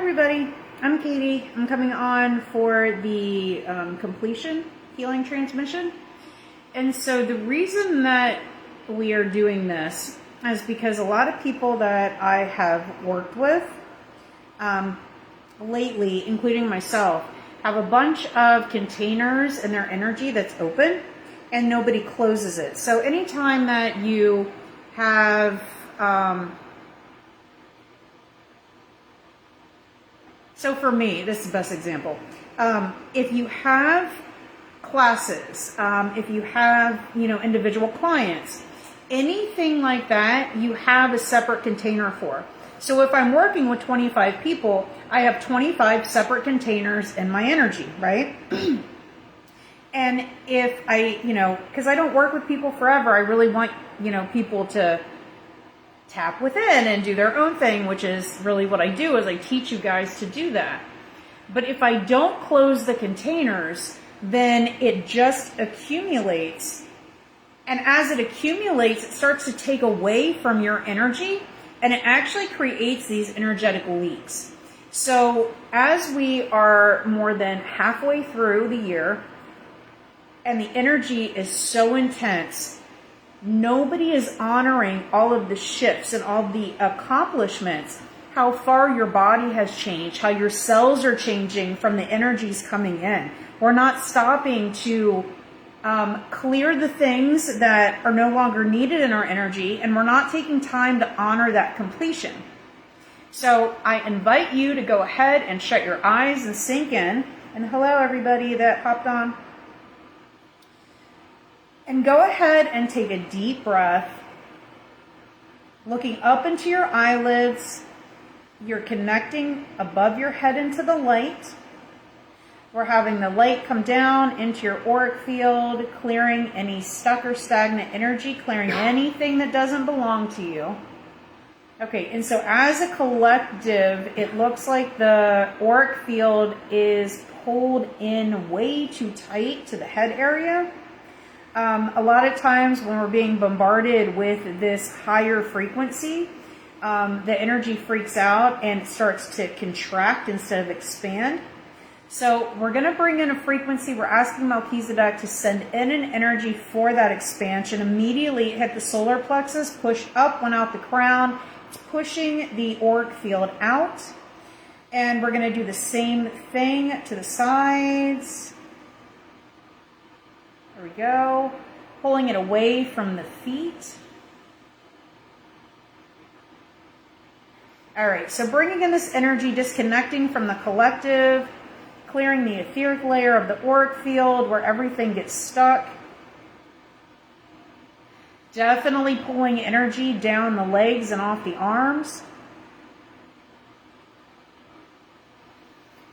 everybody, I'm Katie. I'm coming on for the completion healing transmission. And so the reason that we are doing this is because a lot of people that I have worked with lately, including myself, have a bunch of containers in their energy that's open and nobody closes it. So anytime that you have so for me, this is the best example. If you have classes, if you have, individual clients, anything like that, you have a separate container for. So if I'm working with 25 people, I have 25 separate containers in my energy, right? And if I, because I don't work with people forever, I really want, people to tap within and do their own thing, which is really what I do, is I teach you guys to do that. But if I don't close the containers, then it just accumulates. And as it accumulates, it starts to take away from your energy, and it actually creates these energetic leaks. So as we are more than halfway through the year, and the energy is so intense, nobody is honoring all of the shifts and all the accomplishments, how far your body has changed, how your cells are changing from the energies coming in. We're not stopping to clear the things that are no longer needed in our energy, and we're not taking time to honor that completion. So I invite you to go ahead and shut your eyes and sink in. And hello, everybody that hopped on. And go ahead and take a deep breath, looking up into your eyelids. You're connecting above your head into the light. We're having the light come down into your auric field, clearing any stuck or stagnant energy, clearing anything that doesn't belong to you. Okay, and so as a collective, it looks like the auric field is pulled in way too tight to the head area. A lot of times when we're being bombarded with this higher frequency, the energy freaks out and it starts to contract instead of expand. So we're going to bring in a frequency. We're asking Melchizedek to send in an energy for that expansion. Immediately it hit the solar plexus, pushed up, went out the crown. It's pushing the auric field out. And we're going to do the same thing to the sides. There we go. Pulling it away from the feet. All right, so bringing in this energy, disconnecting from the collective, clearing the etheric layer of the auric field where everything gets stuck. Definitely pulling energy down the legs and off the arms.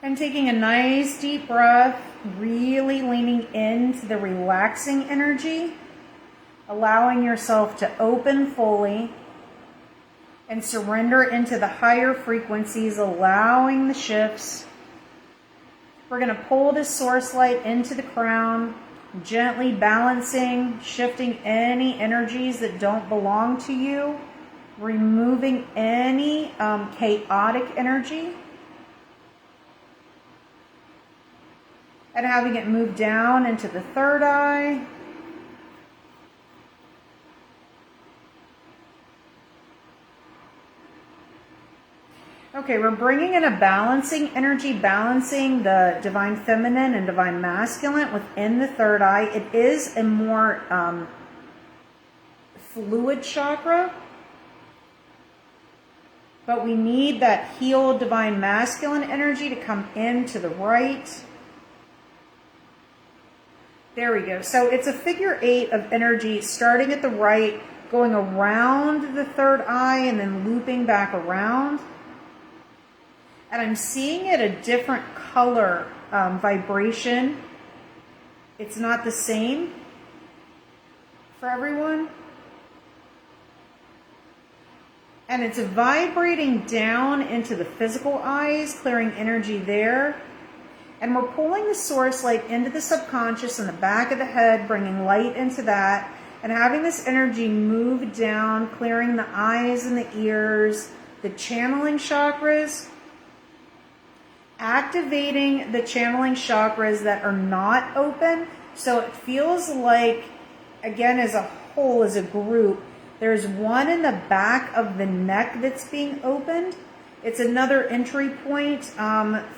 And taking a nice deep breath, really leaning into the relaxing energy, allowing yourself to open fully and surrender into the higher frequencies, allowing the shifts. We're going to pull this source light into the crown, gently balancing, shifting any energies that don't belong to you, removing any chaotic energy, and having it move down into the third eye. Okay, we're bringing in a balancing energy, balancing the divine feminine and divine masculine within the third eye. It is a more fluid chakra, but we need that healed divine masculine energy to come into the right. There we go. So it's a figure 8 of energy starting at the right, going around the third eye and then looping back around. And I'm seeing it a different color vibration. It's not the same for everyone. And it's vibrating down into the physical eyes, clearing energy there. And we're pulling the source light into the subconscious in the back of the head, bringing light into that, and having this energy move down, clearing the eyes and the ears, the channeling chakras, activating the channeling chakras that are not open. So it feels like, again, as a whole, as a group, there's one in the back of the neck that's being opened. It's another entry point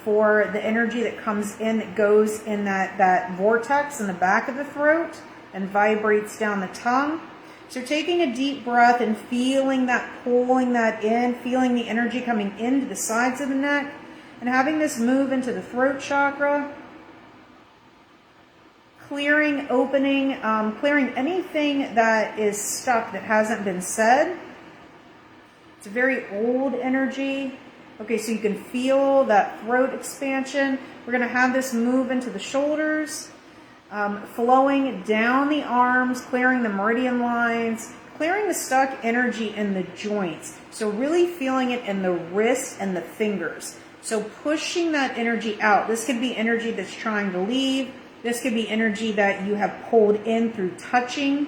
for the energy that comes in, that goes in that vortex in the back of the throat and vibrates down the tongue. So taking a deep breath and feeling that, pulling that in, feeling the energy coming into the sides of the neck, and having this move into the throat chakra. Clearing, opening, clearing anything that is stuck, that hasn't been said. It's a very old energy. Okay, so you can feel that throat expansion. We're going to have this move into the shoulders, flowing down the arms, clearing the meridian lines, clearing the stuck energy in the joints. So really feeling it in the wrist and the fingers. So pushing that energy out. This could be energy that's trying to leave. This could be energy that you have pulled in through touching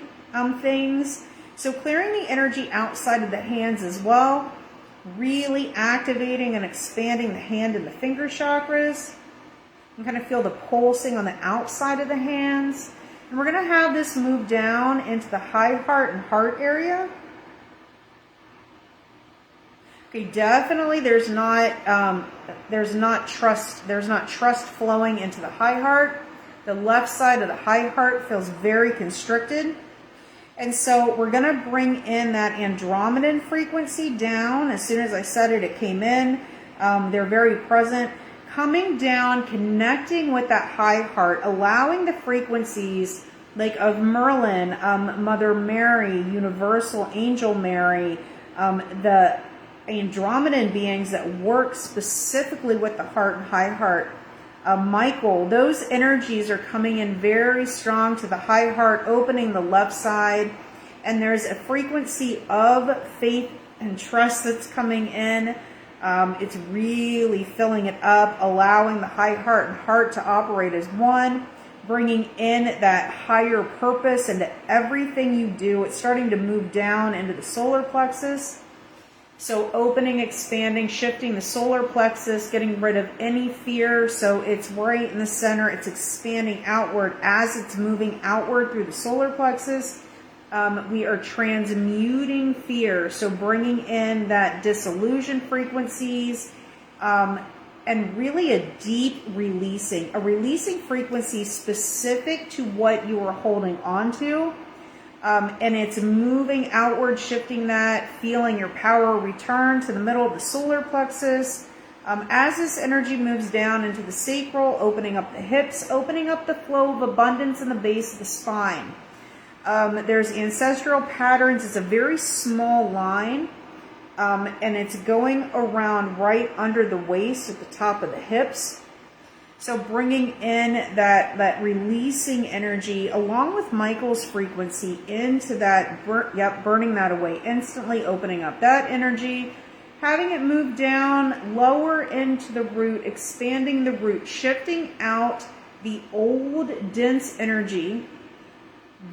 things. So clearing the energy outside of the hands as well. Really activating and expanding the hand and the finger chakras. You can kind of feel the pulsing on the outside of the hands. And we're going to have this move down into the high heart and heart area. Okay, definitely there's not trust flowing into the high heart. The left side of the high heart feels very constricted. And so we're going to bring in that Andromedan frequency down. As soon as I said it, it came in. They're very present. Coming down, connecting with that high heart, allowing the frequencies like of Merlin, Mother Mary, Universal Angel Mary, the Andromedan beings that work specifically with the heart and high heart. Michael, those energies are coming in very strong to the high heart, opening the left side. And there's a frequency of faith and trust that's coming in. It's really filling it up, allowing the high heart and heart to operate as one, bringing in that higher purpose into everything you do. It's starting to move down into the solar plexus. So opening, expanding, shifting the solar plexus, getting rid of any fear. So it's right in the center. It's expanding outward as it's moving outward through the solar plexus. We are transmuting fear. So bringing in that disillusion frequencies and really a deep releasing. A releasing frequency specific to what you are holding on to. And it's moving outward, shifting that, feeling your power return to the middle of the solar plexus. As this energy moves down into the sacral, opening up the hips, opening up the flow of abundance in the base of the spine. There's ancestral patterns. It's a very small line, and it's going around right under the waist at the top of the hips. So bringing in that releasing energy along with Michael's frequency into that, burning that away instantly, opening up that energy, having it move down, lower into the root, expanding the root, shifting out the old dense energy,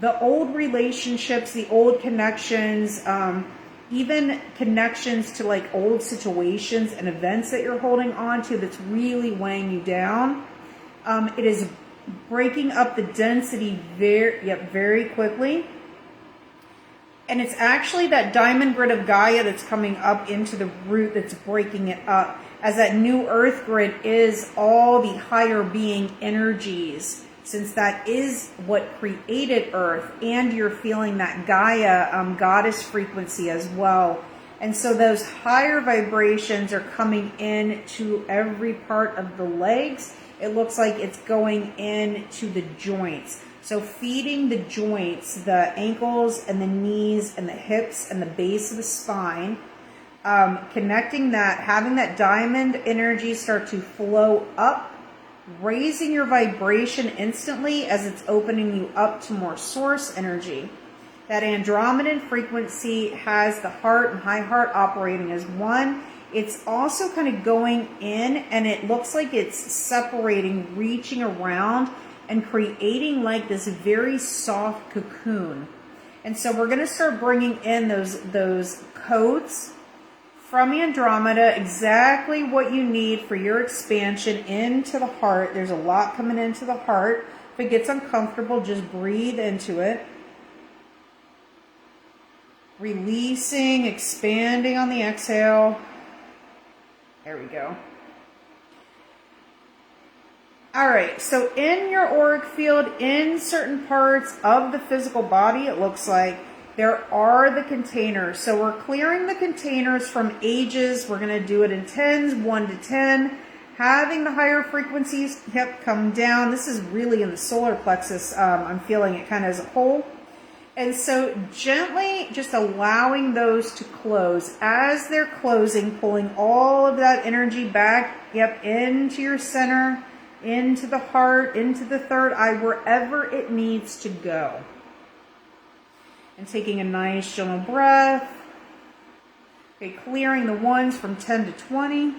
the old relationships, the old connections, even connections to like old situations and events that you're holding on to that's really weighing you down. It is breaking up the density very quickly. And it's actually that diamond grid of Gaia that's coming up into the root that's breaking it up. As that new earth grid is all the higher being energies, since that is what created Earth, and you're feeling that Gaia goddess frequency as well. And so those higher vibrations are coming in to every part of the legs. It looks like it's going into the joints. So feeding the joints, the ankles and the knees and the hips and the base of the spine, connecting that, having that diamond energy start to flow up, raising your vibration instantly as it's opening you up to more source energy. That Andromedan frequency has the heart and high heart operating as one. It's also kind of going in, and it looks like it's separating, reaching around and creating like this very soft cocoon. And so we're going to start bringing in those codes from Andromeda, exactly what you need for your expansion into the heart. There's a lot coming into the heart. If it gets uncomfortable, just breathe into it. Releasing, expanding on the exhale. There we go. All right, so in your auric field, in certain parts of the physical body, it looks like there are the containers. So we're clearing the containers from ages. We're going to do it in 10s, 1 to 10. Having the higher frequencies, come down. This is really in the solar plexus. I'm feeling it kind of as a whole. And so gently just allowing those to close. As they're closing, pulling all of that energy back, into your center, into the heart, into the third eye, wherever it needs to go. And taking a nice gentle breath. Okay, clearing the ones from 10 to 20.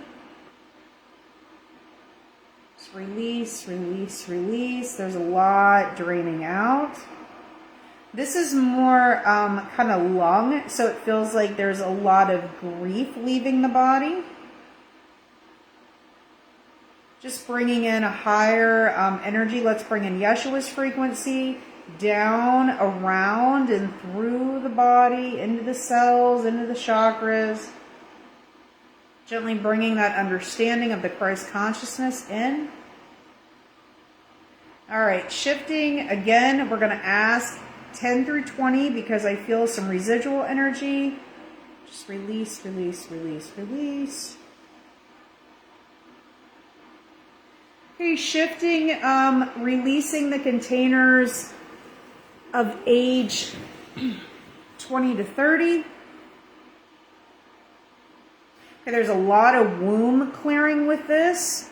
Just release, release, release. There's a lot draining out. This is more kind of lung, so it feels like there's a lot of grief leaving the body. Just bringing in a higher energy. Let's bring in Yeshua's frequency down, around, and through the body, into the cells, into the chakras. Gently bringing that understanding of the Christ consciousness in. All right, shifting again, we're going to ask 10 through 20 because I feel some residual energy. Just release, release, release, release. Okay, shifting, releasing the containers of age 20 to 30. Okay, there's a lot of womb clearing with this.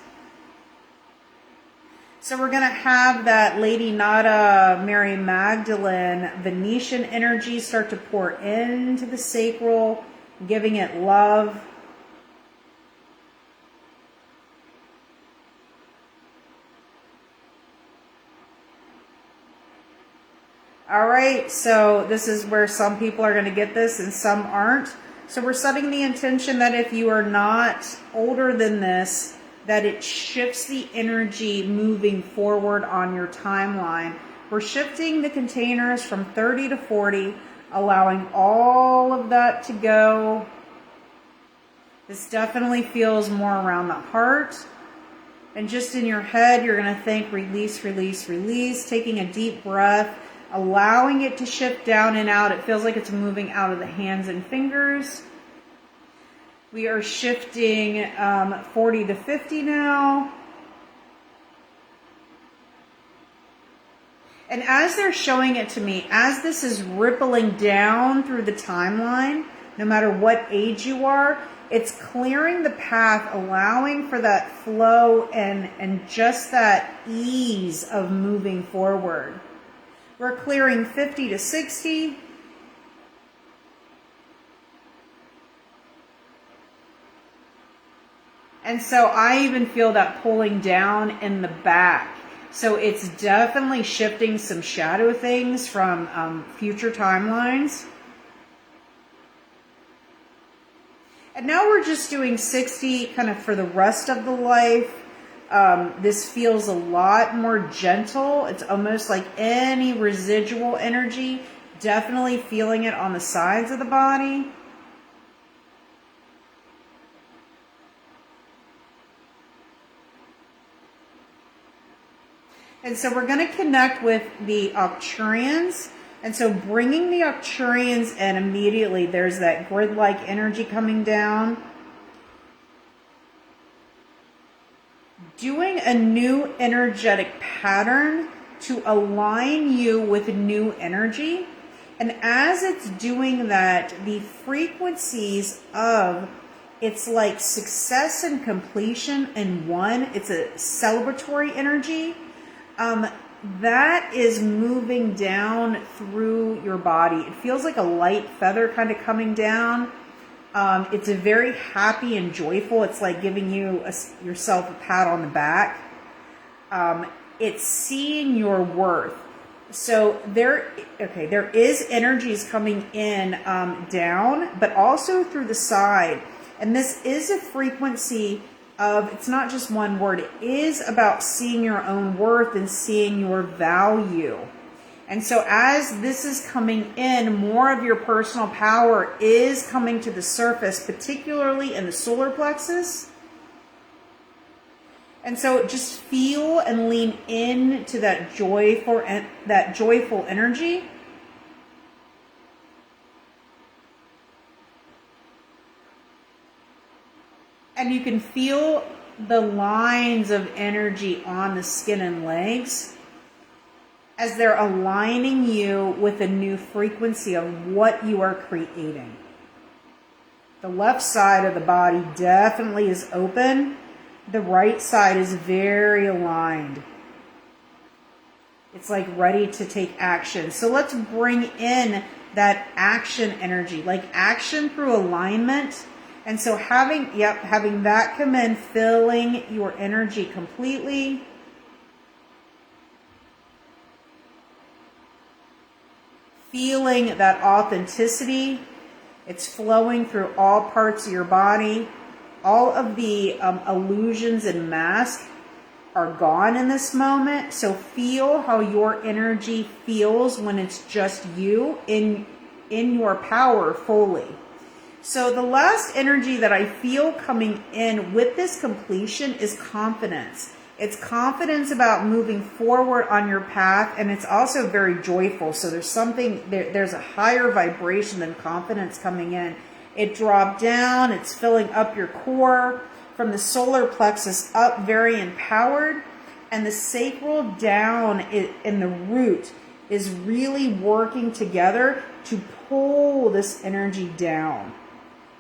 So we're going to have that Lady Nada, Mary Magdalene, Venetian energy start to pour into the sacral, giving it love. All right, so this is where some people are going to get this and some aren't. So we're setting the intention that if you are not older than this, that it shifts the energy moving forward on your timeline. We're shifting the containers from 30 to 40, allowing all of that to go. This definitely feels more around the heart. And just in your head, you're going to think release, release, release, taking a deep breath, allowing it to shift down and out. It feels like it's moving out of the hands and fingers. We are shifting 40 to 50 now. And as they're showing it to me, as this is rippling down through the timeline, no matter what age you are, it's clearing the path, allowing for that flow and just that ease of moving forward. We're clearing 50 to 60. And so I even feel that pulling down in the back. So it's definitely shifting some shadow things from future timelines. And now we're just doing 60 kind of for the rest of the life. This feels a lot more gentle. It's almost like any residual energy, definitely feeling it on the sides of the body. And so we're going to connect with the Arcturians. And so bringing the Arcturians in immediately, there's that grid-like energy coming down. Doing a new energetic pattern to align you with new energy. And as it's doing that, the frequencies of, it's like success and completion in one. It's a celebratory energy. That is moving down through your body. It feels like a light feather kind of coming down. It's a very happy and joyful. It's like giving you yourself a pat on the back. It's seeing your worth. So there is energies coming in down, but also through the side. And this is a frequency of, it's not just one word, it is about seeing your own worth and seeing your value. And so as this is coming in, more of your personal power is coming to the surface, particularly in the solar plexus. And so just feel and lean in to that joyful energy. And you can feel the lines of energy on the skin and legs as they're aligning you with a new frequency of what you are creating. The left side of the body definitely is open. The right side is very aligned. It's like ready to take action. So let's bring in that action energy, like action through alignment. And so having that come in, filling your energy completely. Feeling that authenticity. It's flowing through all parts of your body. All of the illusions and masks are gone in this moment. So feel how your energy feels when it's just you in your power fully. So the last energy that I feel coming in with this completion is confidence. It's confidence about moving forward on your path, and it's also very joyful. So there's a higher vibration than confidence coming in. It dropped down, it's filling up your core from the solar plexus up, very empowered, and the sacral down in the root is really working together to pull this energy down.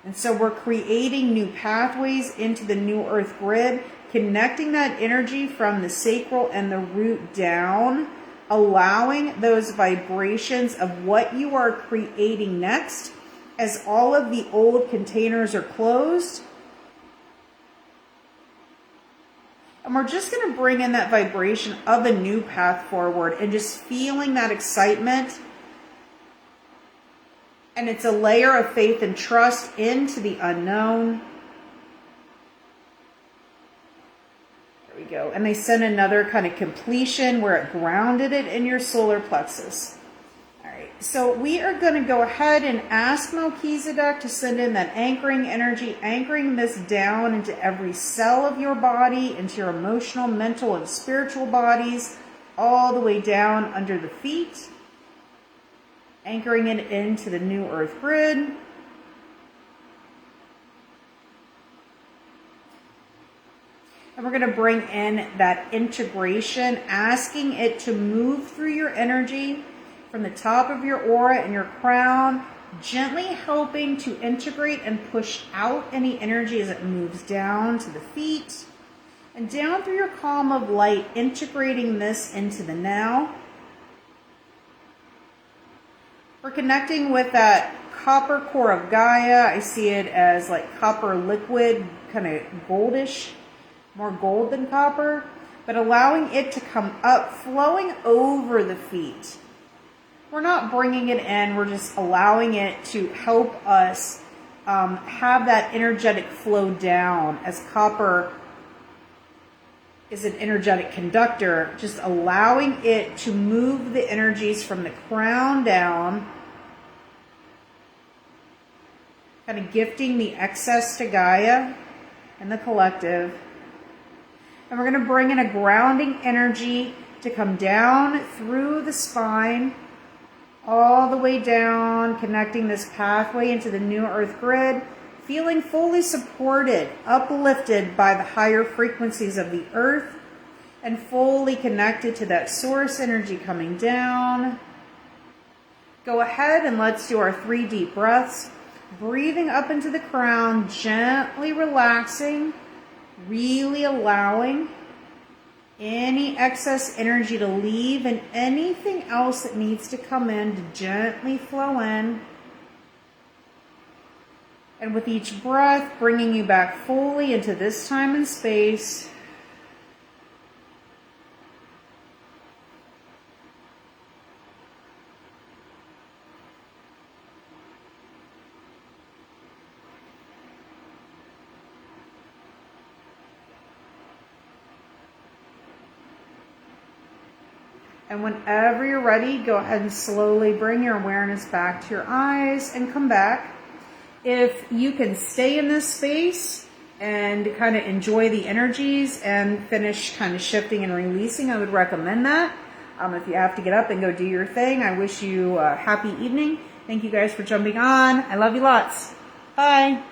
And so we're creating new pathways into the new earth grid, connecting that energy from the sacral and the root down, allowing those vibrations of what you are creating next as all of the old containers are closed. And we're just going to bring in that vibration of a new path forward and just feeling that excitement. And it's a layer of faith and trust into the unknown. There we go. And they sent another kind of completion where it grounded it in your solar plexus. All right. So we are going to go ahead and ask Melchizedek to send in that anchoring energy, anchoring this down into every cell of your body, into your emotional, mental, and spiritual bodies, all the way down under the feet. Anchoring it into the new earth grid. And we're going to bring in that integration, asking it to move through your energy from the top of your aura and your crown, gently helping to integrate and push out any energy as it moves down to the feet and down through your column of light, integrating this into the now. We're connecting with that copper core of Gaia. I see it as like copper liquid, kind of goldish, more gold than copper, but allowing it to come up, flowing over the feet. We're not bringing it in, we're just allowing it to help us have that energetic flow down, as copper is an energetic conductor, just allowing it to move the energies from the crown down, kind of gifting the excess to Gaia and the collective. And we're going to bring in a grounding energy to come down through the spine, all the way down, connecting this pathway into the new earth grid, feeling fully supported, uplifted by the higher frequencies of the earth, and fully connected to that source energy coming down. Go ahead and let's do our 3 deep breaths. Breathing up into the crown, gently relaxing, really allowing any excess energy to leave and anything else that needs to come in to gently flow in. And with each breath, bringing you back fully into this time and space. And whenever you're ready, go ahead and slowly bring your awareness back to your eyes and come back. If you can stay in this space and kind of enjoy the energies and finish kind of shifting and releasing, I would recommend that. If you have to get up and go do your thing, I wish you a happy evening. Thank you guys for jumping on. I love you lots. Bye.